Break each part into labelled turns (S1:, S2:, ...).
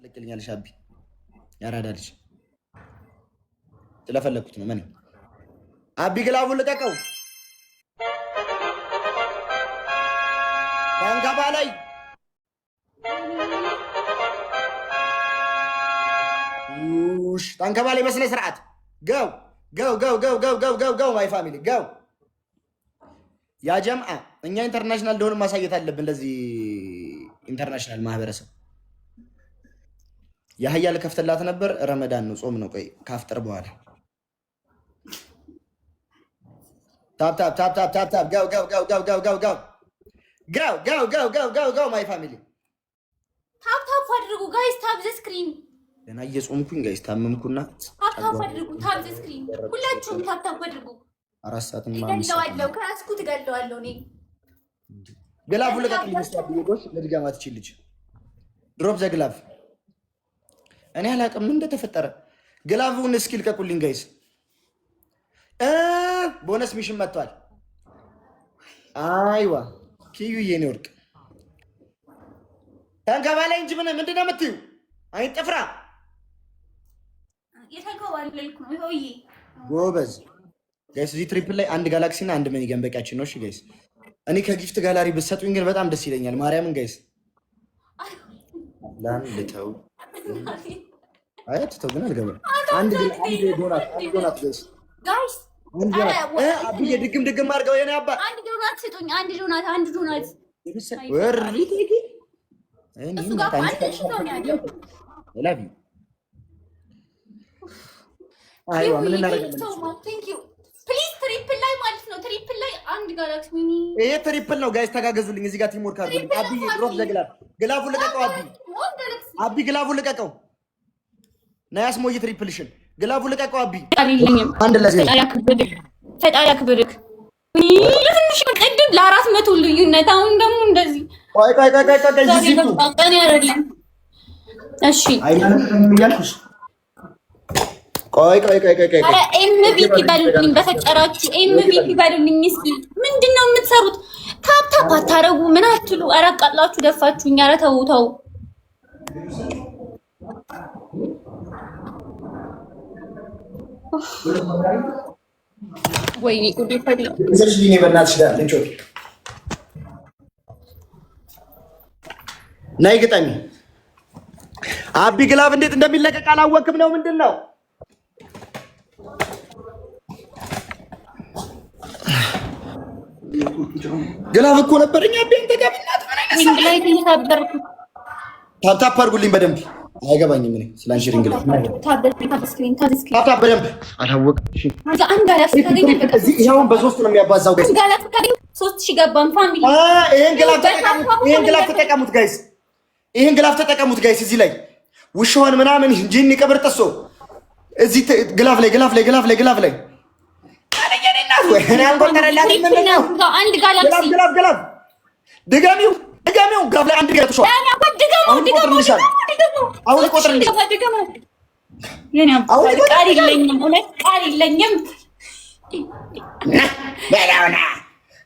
S1: ልክልኛለሽ አቢ ያራዳልሽ ስለፈለኩት ነው። ምን አቢ ግላቡን ልቀቀው። ታንካባ ላይ ታንካባ ላይ በስነ ስርዓት ገው ገው ገው ገው ገው ገው ገው ገው ማይ ፋሚሊ ገው። ያ ጀምዓ እኛ ኢንተርናሽናል እንደሆነ ማሳየት አለብን ለዚህ ኢንተርናሽናል ማህበረሰብ። ያህያ ልከፍትላት ነበር። ረመዳን ነው፣ ጾም ነው። ቆይ ካፍጥር በኋላ ታፕ ታፕ ታፕ ታፕ ታፕ ታፕ ጋው ጋው ጋው ጋው ጋው ጋው ጋው ጋው ጋው ጋው ጋው ጋው ጋው ማይ ፋሚሊ
S2: ታፕ ታፕ አድርጉ ጋይስ። ታፕ ዘ ስክሪን
S1: ገና እየጾምኩኝ ጋይስ ታመምኩና
S2: ታፕ ታፕ አድርጉ። ታፕ ዘ ስክሪን ሁላችሁም ታፕ ታፕ አድርጉ። 4 ሰዓት ገለዋለሁ፣ ከራስኩ ትገለዋለሁ። እኔ
S1: ግላቡ ለቀቅልኝ ስታብ ይጎሽ ለድጋማት እቺ ልጅ ድሮፕ ዘ ግላቭ። እኔ አላውቅም ምን እንደተፈጠረ። ግላቡን እስኪ ልቀቁልኝ ጋይስ። ቦነስ ሚሽን መጥቷል። አይዋ ኪዩ የኔ ወርቅ ታንካባላይ እንጂ ምንድን ነው የምትዩ? አይ ጥፍራ
S2: የተከዋለልኩ ነው ይሆይ
S1: ጎበዝ ጋይስ። እዚህ ትሪፕል ላይ አንድ ጋላክሲ እና አንድ ሚኒገን በቂያችን ነው። እሺ ጋይስ እኔ ከጊፍት ጋላሪ ብትሰጡኝ ግን በጣም ደስ ይለኛል። ማርያምን ጋይስ ላንልተው አያት ተው ግን አልገባም። አንድ ዶናት ጋይስ ጋይስ አብዬ ድግም አድርገው የኔ አባ
S2: አንድ ዶናት ስጡኝ። አንድ ዶናት
S1: ወርሪ ተቂ
S2: እሱ ጋር አንድ ሺህ ነው ያለው።
S1: ላቪ አይዋ ምን እናደርጋለን?
S2: ቴንክ ዩ ፕሊዝ ትሪፕል ላይ ማለት ነው። ትሪፕል ላይ አንድ ጋላክሲ ሚኒ
S1: ይሄ ትሪፕል ነው ጋይስ። ተጋገዙልኝ። እዚህ ጋር ቲም ወርክ አድርጉልኝ። አብዬ ድሮፕ ዘግላፍ ግላፉን ልቀቀው። አቢ ግላፉን ልቀቀው። ናያስ ሞይ ትሪፕልሽን ግላፉን ልቀቀው። አቢ አንድ ለዚህ
S2: ፈጣሪ ያክብርክ። ትንሽ ቅድም ለ400 ልዩነት አሁን ደግሞ እንደዚህ
S1: ቆይ
S2: እሺ
S1: ቆይ
S2: ኧረ ኤምቪፒ በሉልኝ፣ በፈጠራችሁ ኤምቪፒ በሉልኝ። እስኪ ምንድን ነው የምትሰሩት? ታፕታፕ አታረጉ ምን አትሉ? ኧረ አቃጥላችሁ ደፋችሁኝ። ኧረ ተው ተው። ወይኔ ጉዴ ፈላ
S1: እዚህ ልጅ በእናትሽ ጋር እንቾት ናይ ግጠሚ። አቢ ግላፍ እንዴት እንደሚለቀቅ አላወቅም ነው ምንድን ነው? ግላፍ እኮ ነበረኝ። አቢ አንተ ጋር በእናትህ ምን አይነት
S2: ሪንግ ላይ ተሰበርኩ።
S1: ታፕ አድርጉልኝ በደንብ አይገባኝም። እኔ ስላንቺ ሪንግ ላይ ታፕ በደንብ አላወቅም። እሺ
S2: አንድ ጋላክሲ ካገኘ
S1: እዚህ ይሄውን በሶስት ነው የሚያባዛው ጋይስ።
S2: ጋላክሲ ካገኘ 3000 ገባን ፋሚሊ።
S1: ይሄን ግላፍ ተጠቀሙት ጋይስ። ይሄን ግላፍ ተጠቀሙት ጋይስ። እዚህ ላይ ውሻውን ምናምን ጂኒ ቀብር ጥሶ እዚህ ግላፍ ላይ ወይ አንቆጠረላት ምን ነው?
S2: አንድ ጋላክሲ
S1: ግላፍ ድጋሚው ግላፍ ላይ አንድ ጋር ተሾ አሁን ቆጥርልኝ።
S2: ቃል የለኝም።
S1: በላውና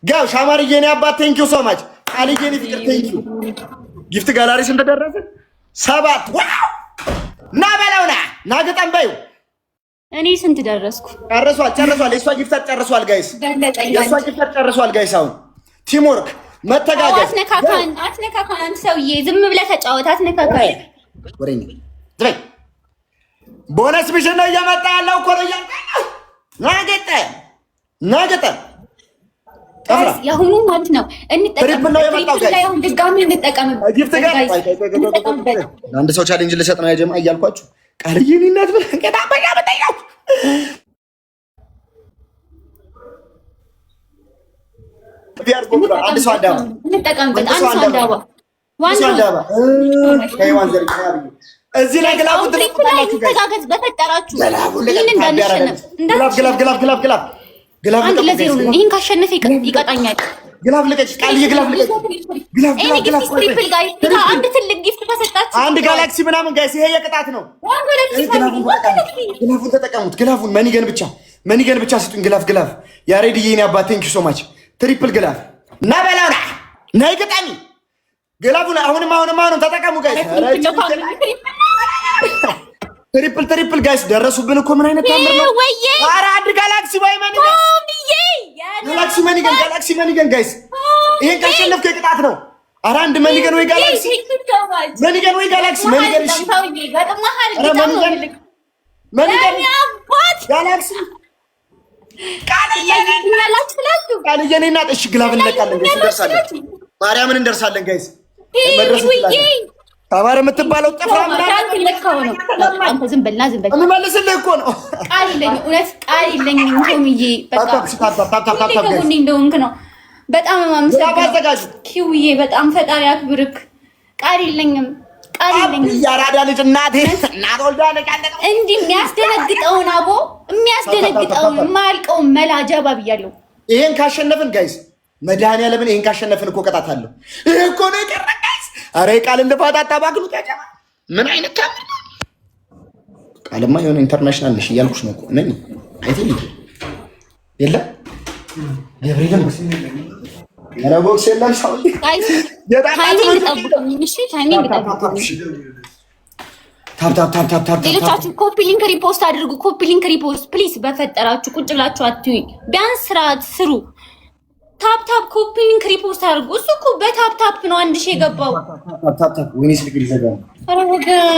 S1: ጋው ሻማርዬ የኔ አባት ቴንኪው ሶ ማች ቃልዬ የኔ ፍቅር ቴንኪው። ጊፍት ጋላሪስ እንደደረሰ 7 ዋው ና በላውና ና ገጣም በዩ
S2: እኔ ስንት ደረስኩ?
S1: ጨርሷል። የሷ ጊፍት ጨርሷል ጋይስ። የሷ ጊፍት ጨርሷል ጋይስ። አሁን ቲም ወርክ መተጋገዝ።
S2: አትነካካን አንተ ሰውዬ ዝም ብለህ ተጫወት። አትነካካን
S1: ወሬኛ ዝም ቦነስ ሚሽን ነው እየመጣ ያለው እኮ ነው። ናገጠ ጠፍራ
S2: ያሁኑ ማለት ነው።
S1: ትሪፕል ነው የመጣው ጋይስ።
S2: ድጋሚ እንጠቀምበት።
S1: ጊፍት ጋር አንድ ሰው ቻሌንጅ ልሰጥ ነው ያጀማ እያልኳችሁ ቃልዬ እኔ እናት ብለህ ከታበያ በጠይቀው አንድ ሰው አዳባ
S2: እንጠቀምበት። አንድ ሰው አዳባ
S1: እዚህ ላይ ግላቡ ትጠቀማላችሁ ጋይስ።
S2: ተጋገዝ በፈጠራችሁ። ይሄን እንዳንሸነፍ
S1: ግላብ
S2: አንድ ለዜሮ ነው። ይሄን ካሸነፈ ይቀጣኛል።
S1: ግላብ ልቀጭ ቃልዬ ግላብ
S2: ትሪፕል ጋይስ። አንድ ትልቅ ጊፍት ተሰጣችሁ።
S1: አንድ ጋላክሲ ምናምን ጋይስ። ይሄ የቅጣት ነው። ግላቡን ተጠቀሙት። ግላቡን መኒገን ብቻ ስጡኝ። ግላፍ ያሬድዬ የኔ አባት ቴንኪው ሶ ማች። ትሪፕል ግላፍ እና በላውና ናይ ግጣሚ ግላቡን አሁንም ተጠቀሙ ጋይስ። ትሪፕል ጋይስ ደረሱብን እኮ ምን አይነት ታምር ነው? ኧረ አንድ ጋላክሲ ወይ ጋላክሲ መኒገን ጋይስ ይሄን ካሸነፍኩ የቅጣት ነው። ኧረ አንድ መኒገን ወይ ጋላክሲ መኒገን እሺ መኒገን ጋላክሲ ቃልዬ ነኝ እና እሺ ግላብ እንለቃለን ጋይስ እንደርሳለን። ማርያምን እንደርሳለን ጋይስ መድረስ ይችላል። ታማረ የምትባለው ጥፍራ ምናምን
S2: ዝም በልና
S1: እምመልስልህ እኮ ነው።
S2: ቃል የለኝም እውነት ቃል የለኝም። ቶምዬ እንደውንክ ነው በጣም ማምሰጋጅ ኪውዬ በጣም ፈጣሪ አክብርክ። ቃል የለኝም
S1: ያራዳ ልጅ እናቴ እናት ወልዳለች።
S2: እንዲህ የሚያስደነግጠውን አቦ የሚያስደነግጠውን የማያልቀውን መላ ጀባ ብያለሁ።
S1: ይሄን ካሸነፍን ጋይስ መድኃኒዓለምን ይሄን ካሸነፍን እኮ እቀጣታለሁ። ይሄ እኮ ነው የቀረ ጋይስ። ኧረ ቃል ልፋታ አታባክሉ። ያጀባ ምን አይነት ታምር ነው? ቃልማ የሆነ ኢንተርናሽናል ነሽ እያልኩሽ ነው እኮ ነኝ። አይተኝ የለም ገብርኤልን ቦክስ የለም ሰው
S2: ሌሎቻችሁ ኮፒ ሊንክ ሪፖስት አድርጉ። ኮፒ ሊንክ ሪፖስት ፕሊዝ። በፈጠራችሁ ቁጭ ብላችሁ አትዩኝ። ቢያንስ ስርዓት ስሩ። ታፕታፕ ኮፒ ሊንክ ሪፖስት አድርጉ። እሱ እኮ በታፕታፕ ነው 1000 የገባው።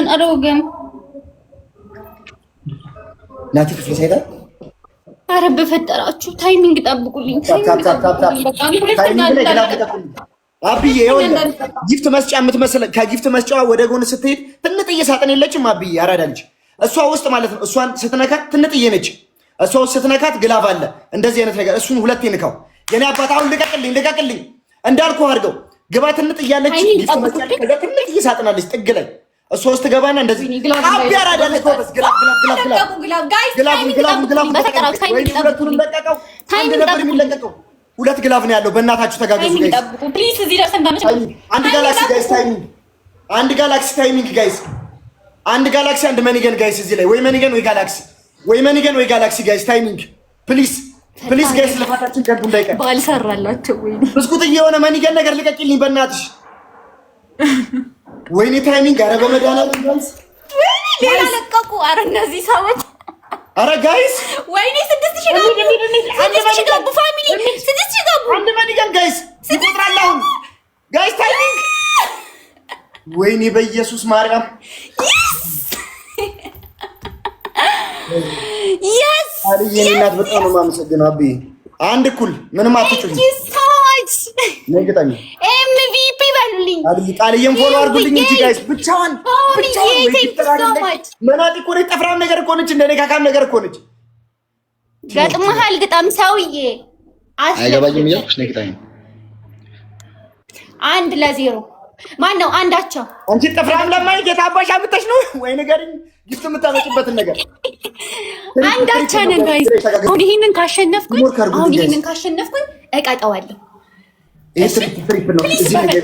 S2: ኧረ ወገን
S1: ናቲ ክፍል ሳይታ
S2: ኧረ በፈጠራችሁ ታይሚንግ ጠብቁልኝ።
S1: አብዬ ጊፍት መስጫ የምትመስል ከጊፍት መስጫዋ ወደ ጎን ስትሄድ ትንጥዬ ሳጥን የለችም? አብዬ አራዳ ልጅ እሷ ውስጥ ማለት ነው። እሷን ስትነካት ትንጥዬ ነች። እሷ ውስጥ ስትነካት ግላፍ አለ እንደዚህ አይነት ነገር። እሱን ሁለቴ ንካው። የኔ አባት አሁን ልቀቅልኝ እንዳልኩ አድርገው ግባ። ትንጥዬ ያለች ጊፍት መስጫ ትንጥዬ ሳጥን አለች ጥግ ላይ እሷ ውስጥ ገባና እንደዚህ አቢ አራዳ ልጅ ጎበዝ ግላፍ አንድ ነበር የሚለቀቀው። ሁለት ግላፍ ነው ያለው። በእናታችሁ ተጋገዙ ጋይስ። አንድ ጋላክሲ ጋይስ ታይሚንግ፣ አንድ ጋላክሲ ታይሚንግ ጋይስ፣ አንድ ጋላክሲ አንድ መኒገን ጋይስ። እዚህ ላይ ወይ መኒገን ወይ ጋላክሲ፣ ወይ መኒገን ወይ ጋላክሲ ጋይስ። ታይሚንግ ፕሊዝ ጋይስ፣ ለፋታችን ከንቱ እንዳይቀር
S2: ባልሰራላቸው። ወይኔ
S1: ብስኩት የሆነ መኒገን ነገር ልቀቂልኝ በእናትሽ። ወይኔ ታይሚንግ። ኧረ በመድኃኒዓለም ጋይስ
S2: ሌላ ለቀቁ። ኧረ እነዚህ ሰዎች
S1: ኧረ ጋይስ
S2: ወይኔ 6000 ገቡ። ፋሚሊ 6000 ገቡ።
S1: አንድ መኒገን ጋይስ ይቆጥራል አሁን ጋይስ። ታይሚንግ ወይኔ በኢየሱስ ማርያም
S2: yes
S1: አልዬ እናት በጣም ነው የማመሰግነው። አቢ አንድ እኩል ምንም አትጭኝ ነግጠኝ
S2: MVP በሉልኝ።
S1: አልዬ ቃልዬን ፎሎ አድርጉልኝ እንጂ ጋይስ ብቻዋን መናጢ እኮ ነች። ጠፍራም ነገር እኮ ነች። እንደኔ ካካም ነገር እኮ ነች።
S2: ገጥመሃል ግጠም ሰውዬ
S1: አይገባኝም እያልኩሽ ነግጠኝ።
S2: 1-0 ማን ነው አንዳቸው?
S1: አንቺ ጠፍራም ለማይት የታባሽ አምጥተሽ ነው ወይ ንገሪኝ። ጊፍት የምታመጪበትን ነገር
S2: አንዳቸው ነን ጋይስ። አሁን ይሄንን ካሸነፍኩኝ እቀጣዋለሁ።
S1: ትሪፕል ነው እዚህ ነገር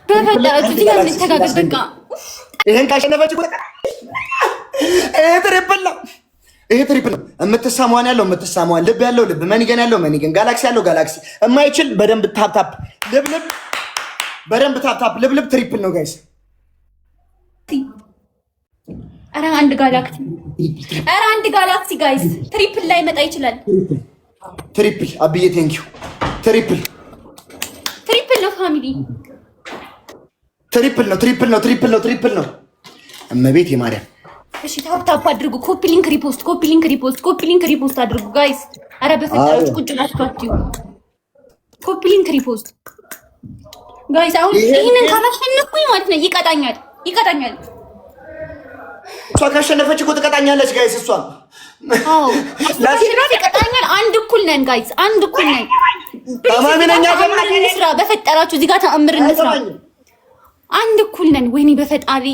S2: በፈጠራችሁ እዚህ ጋር እንተጋገዝ። በቃ
S1: ይሄን ካሸነፈች እኮ ትሪፕል ነው። ይሄ ትሪፕል ነው። የምትሳሟን ያለው የምትሳሟን፣ ልብ ያለው ልብ፣ መኒገን ያለው መኒገን፣ ጋላክሲ ያለው ጋላክሲ። የማይችል በደንብ ታፕታፕ ልብልብ፣ በደንብ ታፕታፕ ልብልብ። ትሪፕል ነው ጋይስ።
S2: ኧረ አንድ ጋላክሲ ጋይስ። ትሪፕል ላይ መጣ ይችላል።
S1: ትሪፕል አብዬ ቴንኪው። ትሪፕል
S2: ነው ፋሚሊ።
S1: ትሪፕል ነው። እመቤት የማርያም
S2: እሺ፣ ታፕታፕ አድርጉ። ኮፒ ሊንክ ሪፖስት አድርጉ ጋይስ። ኧረ በፈጠራችሁ ቁጭ ብላችሁ አትዩ። ኮፒ ሊንክ ሪፖስት ጋይስ። አሁን ይሄንን ካላሸነፍኩኝ ማለት ነው ይቀጣኛል።
S1: እሷ ካሸነፈች እኮ ትቀጣኛለች ጋይስ። እሷ
S2: ይቀጣኛል። አንድ እኩል ነን ጋይስ፣ አንድ እኩል ነን።
S1: እንስራ
S2: በፈጠራችሁ እዚህ ጋር ተአምር እንስራ። አንድ እኩል ነን። ወይኔ በፈጣሪ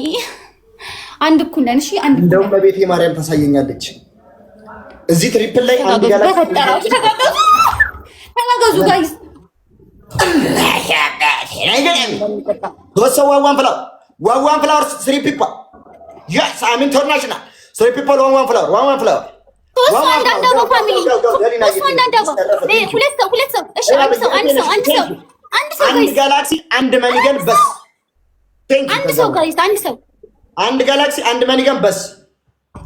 S2: አንድ እኩል ነን። እሺ አንድ
S1: እንደውም በቤቴ ማርያም ታሳየኛለች። እዚህ ትሪፕል ላይ አንድ ጋላክሲ
S2: በፈጠራችሁ ተጋገዙ ጋይስ።
S1: ዋን ፍላወር 3 people. Yes, I'm international. 3 people, one flower. አንድ ጋላክሲ አንድ መኒገን በስ።
S2: አንድ ሰው ጋይስ፣ አንድ ሰው
S1: አንድ ጋላክሲ አንድ መኒገን በስ።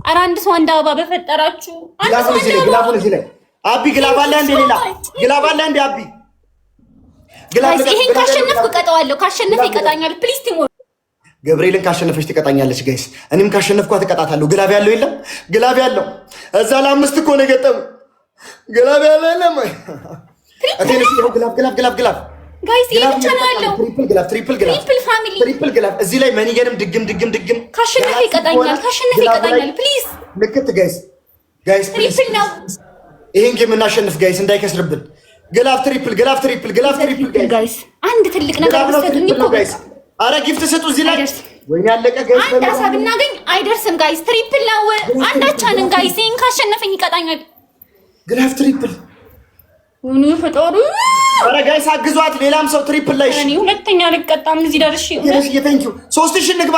S2: ኧረ አንድ ሰው አንድ አበባ በፈጠራችሁ አንድ ሰው አንድ አበባ።
S1: ግላቡን እዚህ ላይ አቢ ግላብ አለ እንደ ሌላ ግላብ አለ እንደ አቢ ግላብ።
S2: ይሄን ካሸነፍኩ እቀጣዋለሁ። ካሸነፈ ይቀጣኛል። ፕሊዝ ቲሞር
S1: ገብርኤልን ካሸነፈች ትቀጣኛለች። ጋይስ እኔም ካሸነፍኳት እቀጣታለሁ። ግላብ ያለው የለም ግላብ ያለው እዛ ለአምስት እኮ ነው የገጠሙ። ግላብ ያለው የለም አቴንስ ይሄው ግላብ ግላብ ግላብ ግላብ
S2: ጋይስ ይሄ ብቻ ነው ያለው።
S1: ትሪፕል ግላብ ትሪፕል ግላብ
S2: ትሪፕል ፋሚሊ
S1: ትሪፕል ግላብ እዚህ ላይ መኒገንም ድግም ድግም ድግም
S2: ካሸነፈ ይቀጣኛል። ካሸነፈ ይቀጣኛል። ፕሊዝ
S1: ልክት ጋይስ ጋይስ
S2: ትሪፕል ነው።
S1: ይሄን ጌም እናሸንፍ ጋይስ እንዳይከስርብን። ግላብ ትሪፕል ግላብ ትሪፕል ግላብ ትሪፕል
S2: ጋይስ አንድ ትልቅ ነገር ወሰዱኝ እኮ
S1: ጋይስ። አረ ጊፍት ስጡ እዚህ ላይ ወይኔ ያለቀ ጋይስ።
S2: አንድ ሀሳብ እናገኝ አይደርስም ጋይስ። ትሪፕል ነው አንዳቻንን ጋይስ። ይሄን ካሸነፈኝ ይቀጣኛል።
S1: ግላብ ትሪፕል
S2: ወኑ ፈጣሪ።
S1: አረ ጋይስ አግዟት። ሌላም ሰው ትሪፕል ላይ
S2: እኔ ሁለተኛ ልቀጣም እዚህ ደርሼ
S1: ቴንክ ዩ 3000 ንግባ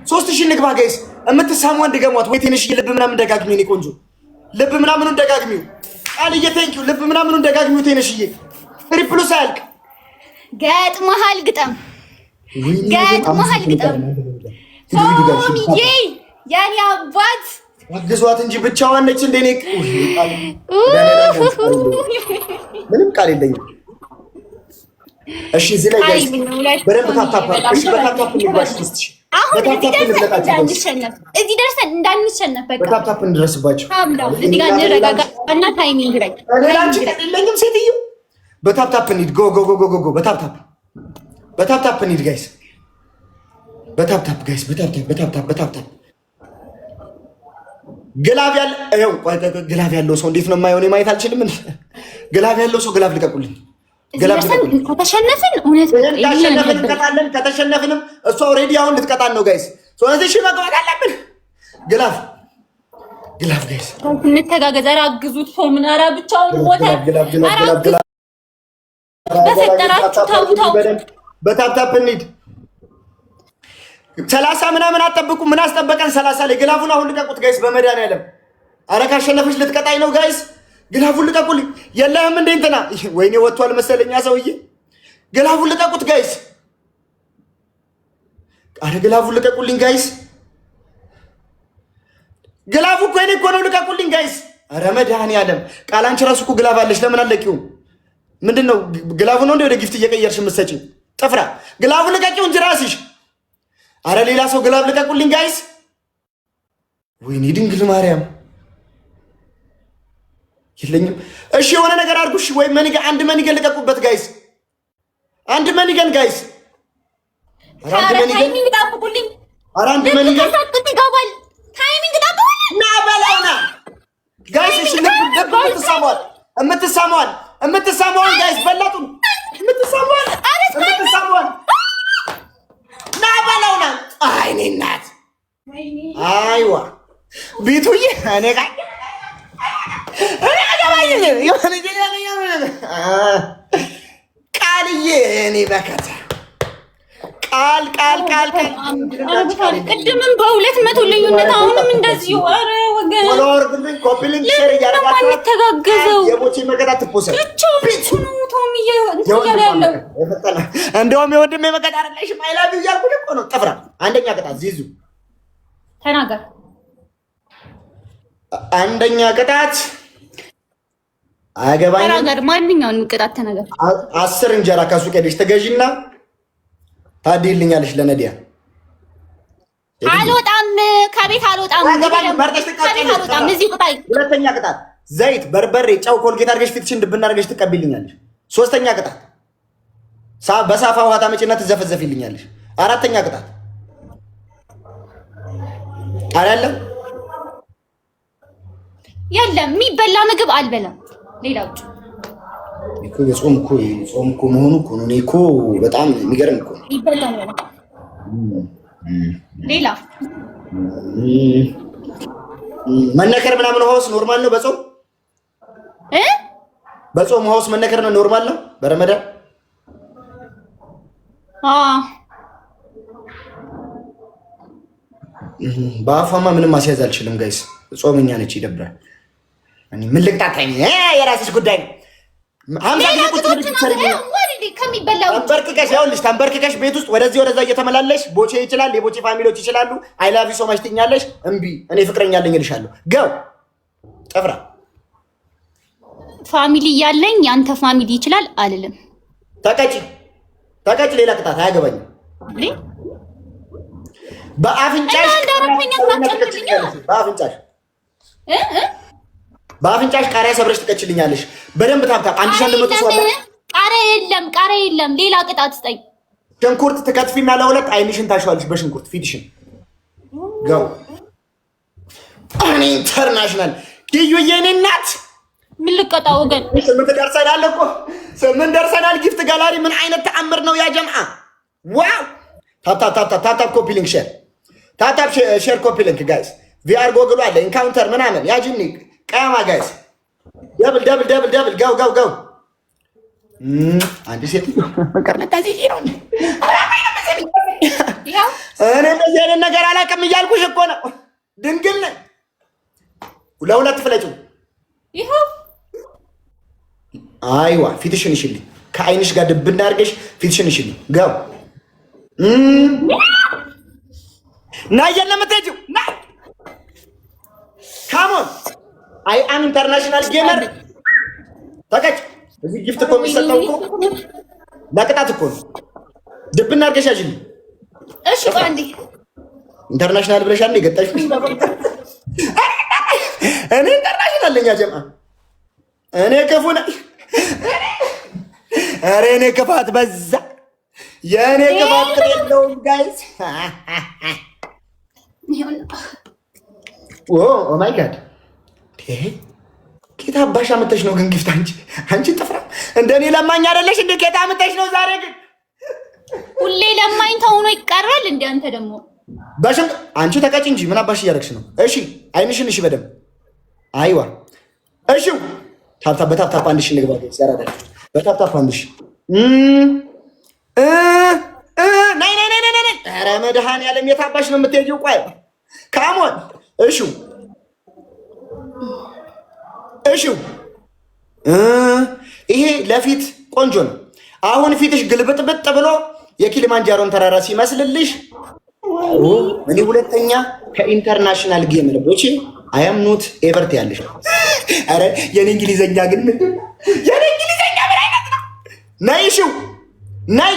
S1: 3000 ንግባ ጋይስ። እምትሳሙ ወንድ ገሟት ወይ ትንሽ ልብ ምናምን ደጋግሚ። እኔ ቆንጆ ልብ ምናምኑን ደጋግሚው። ቃልዬ ቴንክ ዩ ልብ ምናምኑን ደጋግሚው። ትንሽዬ ትሪፕሉ ሳያልቅ
S2: ገጥመሃል ግጠም ገጥመሃል ግጠም። ሶሚዬ የኔ አባት
S1: አግዟት እንጂ ብቻዋን ነች እንደ እኔ። ምንም ቃል የለኝም። እሺ እዚህ ላይ ጋይስ በደንብ ታታፓ። እሺ በታታፕ ንግባሽ ትስጥሽ
S2: እዚህ ደርሰን እንዳንሸነፍ በቃ
S1: በታፕታፕ እንድረስባቸው
S2: እዚህ ጋር እንረጋጋ እና ታይሚንግ ላይ
S1: ላንቺ ቀጥለኝም ሴትዮ በታፕታፕ እንሂድ። ጎ ጎ ጎ ጎ ጎ በታፕታፕ እንሂድ ጋይስ። በታፕታፕ ጋይስ በታፕታፕ ግላብ ያለ ይኸው ግላብ ያለው ሰው እንዴት ነው የማይሆን? ማየት አልችልም። ግላብ ያለው ሰው ግላብ ልቀቁልኝ።
S2: ከተሸነፍን እውነት
S1: እንቀጣለን። ከተሸነፍንም እሷ ኦልሬዲ አሁን ልትቀጣን ነው ጋይስ። ሶስት ሺህ መግባት አለብን። ግላፍ ጋይስ
S2: እንተጋገዝ። ኧረ አግዙት። ሰው ምን ኧረ ብቻውን ሞተ። በፈጠራችሁ ታው
S1: በታፕታፕ እንሂድ። 30 ምናምን አጠብቁ። ምን አስጠበቀን? 30 ላይ ግላፉን አሁን ልቀቁት ጋይስ በመድኃኒዓለም። ኧረ ካሸነፈች ልትቀጣኝ ነው ጋይስ። ግላፉን ልቀቁልኝ። የለህም እንደ እንትና ወይኔ ወጥቷል መሰለኛ ሰውዬ። ግላፉን ልቀቁት ጋይስ። ኧረ ግላፉን ልቀቁልኝ ጋይስ። ግላፉ እኮ የእኔ እኮ ነው። ልቀቁልኝ ጋይስ። ኧረ መድኃኒዓለም ቃል አንቺ ራሱ እኮ ግላፍ አለሽ። ለምን አለቂውም? ምንድን ነው ግላፉ ነው እንደ ወደ ጊፍት እየቀየርሽ የምትሰጪኝ? ጥፍራ ግላፉን ልቀቂው እንጂ ራስሽ። ኧረ ሌላ ሰው ግላፍ ልቀቁልኝ ጋይስ። ወይኔ ድንግል ማርያም የለኝም። እሺ የሆነ ነገር አድርጉ። እሺ ወይ መኒገን አንድ መኒገን ልቀቁበት ጋይስ። አንድ መኒገን ጋይስ።
S2: ታይሚንግ ጣብቁልኝ።
S1: ኧረ አንድ መኒገን
S2: ይገባል። ታይሚንግ ጣብቁልኝ።
S1: ና በላውና ጋይስ። እሺ የምትሳመዋል ጋይስ። በላጡን የምትሳመዋል ና በላውና። አይ እኔ እናት አይዋ ቤቱዬ እኔ ጋር ቃልዬ እኔ በከተ ቃል
S2: ቅድምም በ200 ልዩነት አሁንም እንደዚሁ። ኧረ ወገን ተጋገዘው
S1: እንደውም የወንድሜ መቀጣ አይደለሽም አይላቢ እያልኩ እኮ ነው። ጥፍራ አንደኛ ቅጣት ዚዙ
S2: ተናገር።
S1: አንደኛ ቅጣት አያገባኝም።
S2: ተናገር። ማንኛውንም ቅጣት ተናገር።
S1: 10 እንጀራ ከሱቅ ሄደሽ ትገዢና ታዲልኛለሽ ለነዲያ።
S2: አልወጣም፣ ከቤት አልወጣም። እዚህ ቁጣይ።
S1: ሁለተኛ ቅጣት ዘይት፣ በርበሬ፣ ጨው፣ ኮልጌት አድርገሽ ፊትሽን ድብና አድርገሽ ትቀቢልኛለሽ። ሶስተኛ ቅጣት በሳፋ ውሃ ታመጪና ትዘፈዘፊልኛለሽ። አራተኛ ቅጣት አይደለም
S2: የለም የሚበላ ምግብ አልበላም። ሌላ ውጭ
S1: እኮ የጾም እኮ መሆኑ እኮ ነው። እኔ እኮ በጣም የሚገርም እኮ ነው።
S2: ይበላል። ሌላ
S1: መነከር ምናምን ውሃ ውስጥ ኖርማል ነው። በጾም ውሃ ውስጥ መነከር ነው ኖርማል ነው በረመዳን። በአፏማ ምንም ማስያዝ አልችልም ጋይስ። ጾመኛ ነች፣ ይደብራል። ምን ልቅጣት? የራስሽ ጉዳይ ነው። 50 ጊዜ ቁጭ ብለሽ ትሰሪልኝ
S2: እንዴ ከሚበላው
S1: ተንበርክከሽ ይኸውልሽ፣ ተንበርክከሽ ቤት ውስጥ ወደዚህ ወደዛ እየተመላለሽ ቦቼ ይችላል፣ የቦቼ ፋሚሊዎች ይችላሉ። አይ ላቭ ዩ ሶ ማች ትኛለሽ። እምቢ እኔ ፍቅረኛ አለኝ እልሻለሁ። ገው ጠፍራ
S2: ፋሚሊ ያለኝ ያንተ ፋሚሊ ይችላል አልልም።
S1: ተቀጭ ሌላ ቅጣት አያገባኝም። በአፍንጫሽ በአፍንጫሽ ቃሪያ ሰብረሽ ትቀጭልኛለሽ። በደንብ ታብታብ። አንድ ሻንድ መቶ ሰው አለ።
S2: ቃሪያ የለም። ሌላ ቅጣት ስጠኝ።
S1: ሽንኩርት ትከትፊና ለሁለት አይንሽን ታሸዋለሽ በሽንኩርት ፊትሽን። ገው እኔ ኢንተርናሽናል ኪዩ የኔ እናት
S2: ምን ልቀጣ ወገን?
S1: ስምንት ደርሰናል እኮ ስምንት ደርሰናል። ጊፍት ጋላሪ ምን አይነት ተአምር ነው ያ ጀምዓ! ዋው! ታፕ ኮፒ ሊንክ ሼር ታፕ ሼር ኮፒ ሊንክ ጋይስ። ቪአር ጎግሉ አለ ኢንካውንተር ምናምን ያ ጂኒ ቀያማ ጋይስ። ደብል ጋው አንድ ሴት መቀርነታ ዚህ ነው። እኔ እንደዚህ አይነት ነገር አላውቅም እያልኩሽ እኮ ነው። ድንግል ነኝ። ለሁለት ፍለጭው።
S2: ይኸው
S1: አይዋ ፊትሽን እሽልኝ። ከአይንሽ ጋር ድብ እንዳርገሽ ፊትሽን እሽልኝ። ጋው ና የለምትሄጂው ና ካሞን አይ አም ኢንተርናሽናል ጌመር ተቀጭ። እዚህ ጊፍት እኮ የሚሰጠው እኮ ለቅጣት እኮ ነው። ድብ እናርገሽ ያዥልኝ።
S2: እሺ ባንዲ
S1: ኢንተርናሽናል ብለሽ አንዴ ገጣሽ። እኔ ኢንተርናሽናል ነኝ ጀማ። እኔ ክፉ ነኝ። ኧረ እኔ ክፋት በዛ። የእኔ ክፋት የለውም ጋይስ። ኦ ማይ ጋድ ኬታ አባሽ አመተሽ ነው ግን ጊፍት አንቺ ጥፍራ እንደኔ ለማኝ አይደለሽ እንዴ? ኬታ አመተሽ ነው ዛሬ ግን
S2: ሁሌ ለማኝ ተሆኖ ይቀራል እንዴ? አንተ ደግሞ
S1: በሽም አንቺ ተቀጭ እንጂ ምን አባሽ እያደረግሽ ነው? እሺ አይንሽን እሺ በደምብ አይዋ እሺ በታፕታፕ አንድ ሺህ ንግባ ያራዳችሁ በታፕታፕ አንድ ሺህ ናይ ኧረ መድኃኒዓለም የታባሽ ነው የምትሄጂው? ቆይ ካሞን እሺ ይሄ ለፊት ቆንጆ ነው። አሁን ፊትሽ ግልብጥብጥ ብሎ የኪሊማንጃሮን ተራራ ሲመስልልሽ እኔ ሁለተኛ ከኢንተርናሽናል ጌም ልቦቼ አያም ኖት ኤቨርት ያለሽ። አረ የኔ እንግሊዘኛ ግን የኔ እንግሊዘኛ ምን አይነት ነው? ናይ እሺ ናይ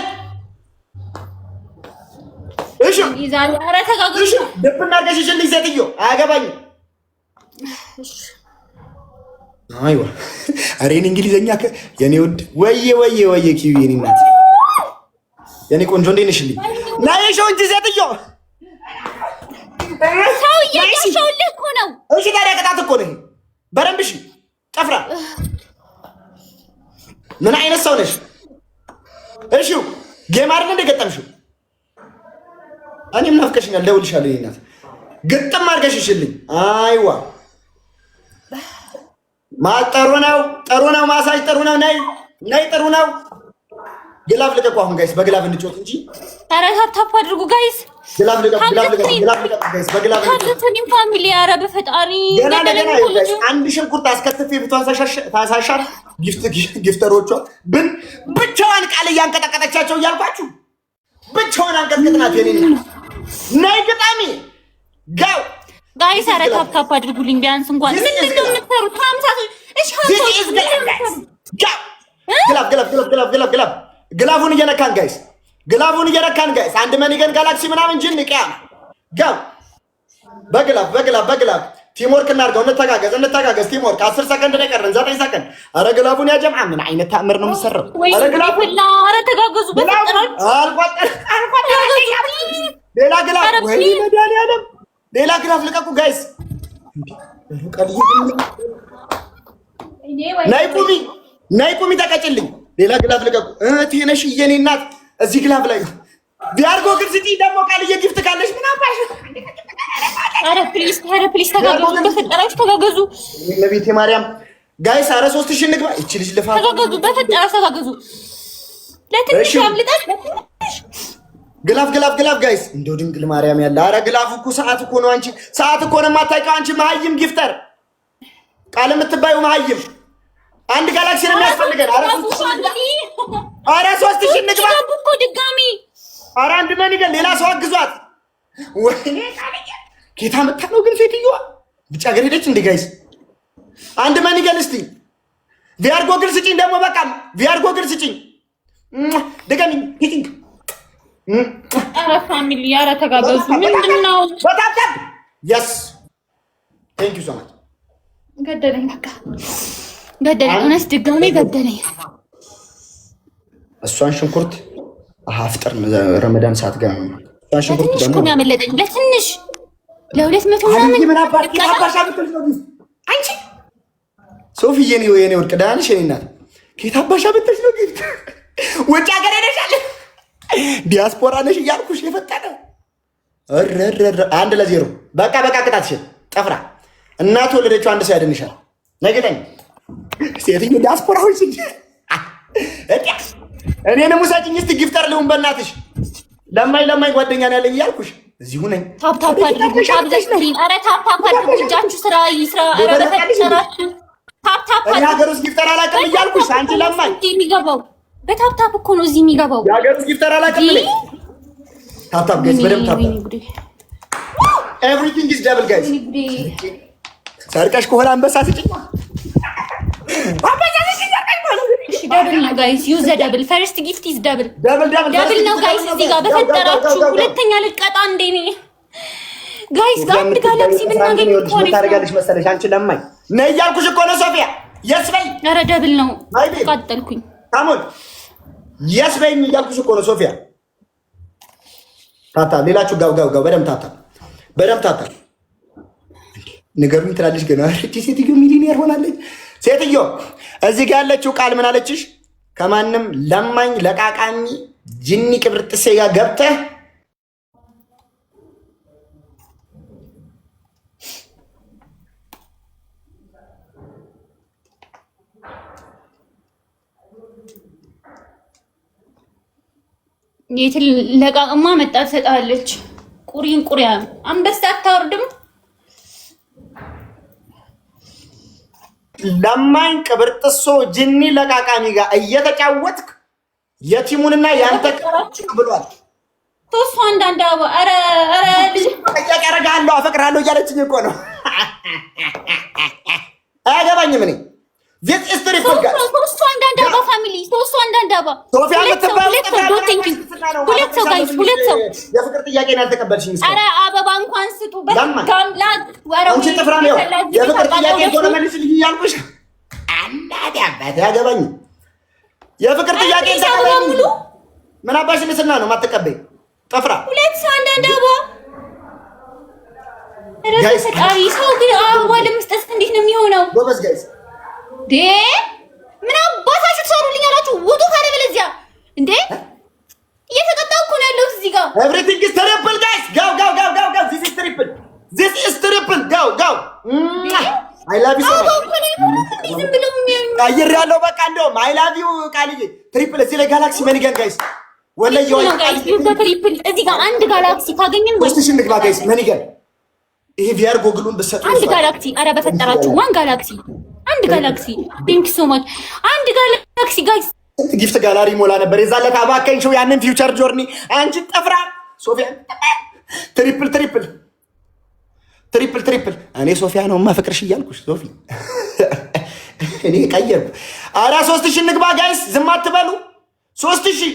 S1: እሺ
S2: ይዛል። አረ ተጋግሩ
S1: እሺ ደብና ገሽሽልኝ ሴትዮ አያገባኝም። አይዋ አረ የኔ እንግሊዘኛ የኔ ውድ ወየ ኪዩ የኔ እናት የኔ ቆንጆ እንዴት ነሽልኝ? ናይ እሺ እንጂ ሴትዮ
S2: ሰው እያሻውልህ እኮ ነው።
S1: እሺ ታዲያ ቅጣት እኮ ነው። በደንብ እሺ ጠፍራ ምን አይነት ሰው ነሽ? እሺ ጌም አይደል እንደ ገጠምሽው? እኔም ናፍቀሽኛል። ደውልሻለሁ የኔ እናት ግጥም አድርገሽ እሽልኝ። አይዋ ማጠሩ ነው ማሳጅ ጥሩ ነው። ናይ ጥሩ ነው። ግላፍ ልቀቁ አሁን ጋይስ፣ በግላፍ እንጫወት እንጂ።
S2: ኧረ ታፕ አድርጉ ጋይስ።
S1: ግላፍ ልቀቁ ጋይስ፣ በግላፍ
S2: ታዲያ ፋሚሊ ኧረ በፈጣሪ
S1: ገና ጋይስ። አንድ ሽንኩርት አስከትፌ ፊቷን ታሳሻል። ጊፍተሮቿ ብቻዋን ቃል እያንቀጠቀጠቻቸው እያልኳችሁ ብቻዋን አንቀጥቅጥናት የኔ ናይ ግጣሚ ጋው
S2: ጋይስ። ኧረ ታፕ አድርጉልኝ ቢያንስ እንኳን ምንድን ነው የምትሰሩት?
S1: ግላፉን እየነካን ጋይስ፣ አንድ መኒገን ጋላክሲ ምናምን ጅን ንቅያ ጋው በግላፍ ቲምወርክ እናድርገው። እንተጋገዝ ቲምወርክ። 10 ሰከንድ ነው የቀረን፣ 9 ሰከንድ። አረ ግላፉን ያ ጀምዓ ምን አይነት ተአምር ነው የምትሰራው? አረ ግላፉ
S2: አረ ተጋገዙ በፈጠራችሁ።
S1: ሌላ ግላፍ ወይ መድኃኒዓለም ሌላ ግላፍ ልቀቁ ጋይስ። ናይ ቁሚ ተቀጭልኝ። ሌላ ግላፍ ልቀቁ። ትነሽ የኔ እናት እዚህ ግላፍ ላይ ቢያርጎ ግርዝቲ ደግሞ ቃልዬ ጊፍት ካለሽ ምን አባሽ።
S2: አረ ፕሊዝ ተጋገዙ፣ በፈጠራችሁ ተጋገዙ።
S1: ለቤቴ ማርያም ጋይስ አረ 3000 ንግባ። እቺ ልጅ ልፋ
S2: ተጋገዙ፣ በፈጠራችሁ ተጋገዙ። ለትንሽ አምልጣት
S1: ግላፍ ጋይስ። እንደው ድንግል ማርያም ያለ አረ ግላፍ እኮ ሰዓት እኮ ነው። አንቺ ሰዓት እኮ ነው የማታውቂው አንቺ መሀይም ጊፍተር ቃል የምትባዩ መሀይም። አንድ ጋላክሲ ነው የሚያስፈልገን። አረ ኧረ 3000 እንግባ
S2: እኮ ድጋሚ።
S1: ኧረ አንድ መኒገን ሌላ ሰው አግዟት። ወይኔ ጌታ መታ ነው ግን ሴትዮዋ ብቻ ሀገር ሄደች እንደ ጋይስ አንድ መኒገን እስቲ ቪአር ጎግል ስጪኝ ደግሞ በቃ ቪአር ጎግል ስጪኝ ድጋሚ ሂቲንግ
S2: ኧረ ፋሚሊ ኧረ ተጋገዙ። ምንድን ነው
S1: በጣም የስ ቴንክ ዩ ሶ ማች
S2: ገደለኝ በቃ ገደለኝ። እውነት ድጋሚ ገደለኝ።
S1: እሷን ሽንኩርት አፍጥር ረመዳን ሰዓት ጋር ነው። እሷን ሽንኩርት ደግሞ
S2: ነው ያመለጠኝ ለትንሽ ለ200 ምናምን
S1: ምን አባሻ ብትል ነው አንቺ ሶፊዬ ነው የኔ ወርቅ ዳንሽ የኔ እናት ኬት አባሻ ብትል ነው ግን ውጭ ሀገር ሄደሻል ዲያስፖራ ነሽ እያልኩሽ የፈጠነ ረረረ 1-0 በቃ ቅጣትሽን ጠፍራ እናት ወለደችው አንድ ሰው ያድንሻል። ነገጠኝ ሴትዮ ዲያስፖራ ሆይ ሲል እኔንም ውሰጂኝ እስቲ ጊፍተር ልሁን በእናትሽ ለማኝ ጓደኛ ነው ያለኝ እያልኩሽ እዚሁ ነኝ።
S2: ታፕ አድርጉ ታብዘሽኝ። ኧረ ታፕ አድርጉ እጃችሁ ስራ ይስራ። ኧረ በተጨራችሁ ታፕ
S1: እኔ ሀገር ውስጥ ጊፍተር አላውቅም እያልኩሽ አንቺ ለማኝ
S2: የሚገባው በታፕ እኮ ነው እዚህ የሚገባው።
S1: የሀገር ውስጥ ጊፍተር አላውቅም እኔ ታፕ ጋይስ በደምብ ታፕ ኤቭሪቲንግ ኢዝ ደብል ጋይስ። ሰርቀሽ ከሆነ አንበሳ ስጭኝ
S2: ደብል ነው ጋይስ ዩዝ ዘ ደብል ፈርስት ጊፍት ኢዝ ደብል ነው ጋይስ። እዚህ ጋር በፈጠራችሁ ሁለተኛ ልቀጣ እንዴ ነው ጋይስ። ጋንድ ጋላክሲ ብናገኝ እኮ ነው
S1: ታደርጋለሽ መሰለሽ አንቺ ለማኝ ነይ እያልኩሽ እኮ ነው ሶፊያ። የስ በይ
S2: ኧረ ደብል ነው ተቃጠልኩኝ።
S1: ካሞን የስ በይ እያልኩሽ እኮ ነው ሶፊያ። ታታ ሌላችሁ ጋው በደምብ ታታ ንገሩኝ ትላለች ገና እቺ ሴትዮ ሚሊዮኔር ሆናለች። ሴትዮ እዚህ ጋር ያለችው ቃል ምን አለችሽ? ከማንም ለማኝ ለቃቃሚ ጅኒ ቅብርጥሴ ጋር ገብተህ
S2: የትል ለቃቅማ መጣ ትሰጣለች። ቁሪያ አንበሳ አታወርድም።
S1: ለማኝ ቅብርጥሶ ጅኒ ለቃቃሚ ጋር እየተጫወትክ የቲሙንና ያንተ ብሏል።
S2: ቶስ አንዳንድ አባ ኧረ ልጅ
S1: ያቀረጋለሁ አፈቅራለሁ እያለችኝ እኮ ነው። አያገባኝም እኔ this is the report guys
S2: ቶስ አንዳንድ አባ ፋሚሊ ቶስ አንዳንድ አባ
S1: ሶፊያ የምትባለው
S2: ሁለት ሰው ጋይስ ሁለት ሰው
S1: የፍቅር ጥያቄ ነው ያልተቀበልሽኝ።
S2: ኧረ አበባ እንኳን ስጡ በጋምላክ ወራው
S1: አንቺ ጥፍራ ነው የፍቅር ጥያቄ ሆነ መልስልኝ እያልኩሽ አንዳንድ አባት ያገባኝ የፍቅር ጥያቄ ተቀበሉ። ምን አባሽ ልስና ነው ማትቀበይ ጥፍራ
S2: ሁለት ሰው አንዳንድ አባ ጋይስ ሰው ግን አበባ ለመስጠት እንዴት ነው የሚሆነው?
S1: ጎበዝ ጋይስ
S2: ምን አባታችሁ ትሰሩልኝ አላችሁ? ውጡ ካለበለዚያ እንዴ እየተቀጣሁ እኮ ነው ያለሁት እዚህ ጋር።
S1: ኤቭሪቲንግ ኢዝ ትሪፕል ጋይስ ጋው this is triple go I love you so much አየር ያለው በቃ እንደውም I love you ቃልዬ ትሪፕል እዚህ ላይ ጋላክሲ መኒገን ጋይስ ወለየው
S2: ትሪፕል እዚህ ጋር አንድ ጋላክሲ ካገኘን ወይ
S1: ስቴሽን ንግባ ጋይስ መኒገን ይሄ ቪአር ጎግሉን በሰጡ
S2: አንድ ጋላክሲ ኧረ በፈጠራችሁ ዋን ጋላክሲ አንድ ጋላክሲ ቴንክ ዩ ሶ ማች አንድ ጋላክሲ ጋይስ።
S1: ጊፍት ጋላሪ ሞላ ነበር የዛለት አባከኝ ሾው ያንን ፊውቸር ጆርኒ አንቺ ጠፍራ ሶፊያ ትሪፕል እኔ ሶፊያ ነው ማፈቅርሽ እያልኩሽ ሶፊ እኔ ቀየርኩ። ኧረ 3000 ንግባ ጋይስ ዝም አትበሉ። 3000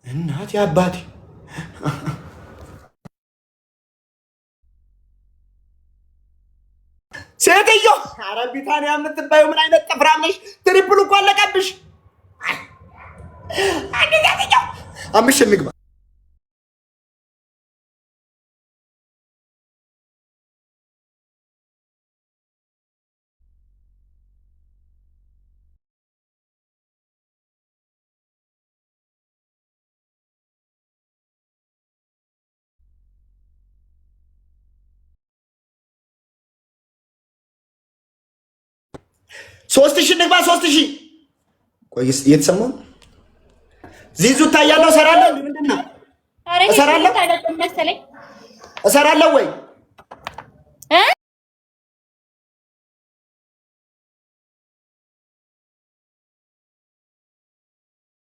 S1: እናቴ አባቴ ሴትዮ ኧረ ቢታንያ የምትባየው ምን አይነት ጥፍራም ነሽ? ትሪፕሉ እኮ አለቀብሽ። አምስት እንግባ ሶስት ሺህ ንግባ 3000 ቆይስ እየተሰማው ዚዙ ታያለው እሰራለሁ። ምንድን ነው እሰራለሁ ወይ